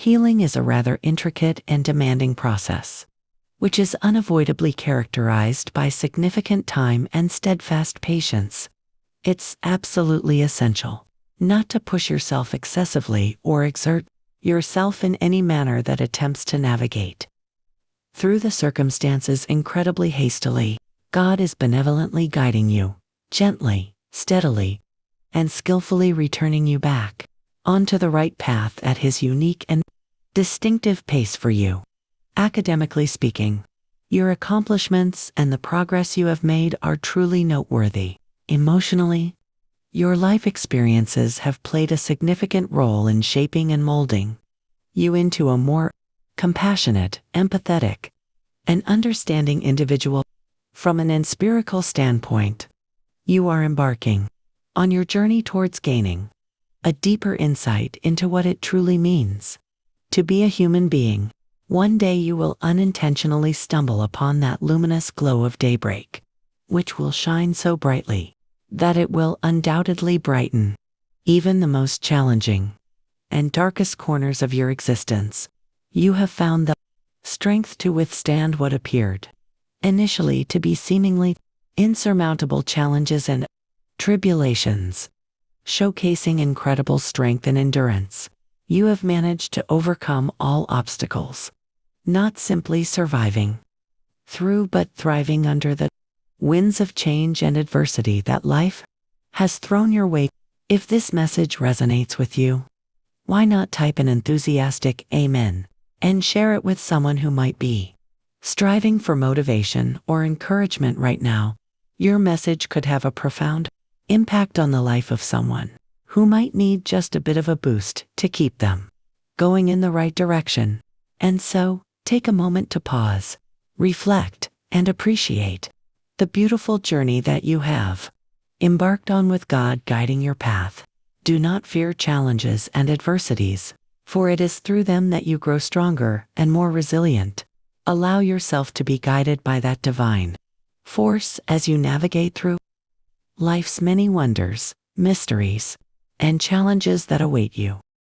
Healing is a rather intricate and demanding process, which is unavoidably characterized by significant time and steadfast patience. It's absolutely essential not to push yourself excessively or exert yourself in any manner that attempts to navigate through the circumstances incredibly hastily. God is benevolently guiding you, gently, steadily, and skillfully returning you back onto the right path at His unique and distinctive pace for you. Academically speaking, your accomplishments and the progress you have made are truly noteworthy. Emotionally, your life experiences have played a significant role in shaping and molding you into a more compassionate, empathetic, and understanding individual. From an empirical standpoint, you are embarking on your journey towards gaining a deeper insight into what it truly means to be a human being. One day you will unintentionally stumble upon that luminous glow of daybreak, which will shine so brightly that it will undoubtedly brighten even the most challenging and darkest corners of your existence. You have found the strength to withstand what appeared initially to be seemingly insurmountable challenges and tribulations, showcasing incredible strength and endurance. You have managed to overcome all obstacles, not simply surviving through but thriving under the winds of change and adversity that life has thrown your way. If this message resonates with you, why not type an enthusiastic Amen and share it with someone who might be striving for motivation or encouragement right now? Your message could have a profound impact on the life of someone who might need just a bit of a boost to keep them going in the right direction. And so, take a moment to pause, reflect, and appreciate the beautiful journey that you have embarked on with God guiding your path. Do not fear challenges and adversities, for it is through them that you grow stronger and more resilient. Allow yourself to be guided by that divine force as you navigate through life's many wonders, mysteries, and challenges that await you.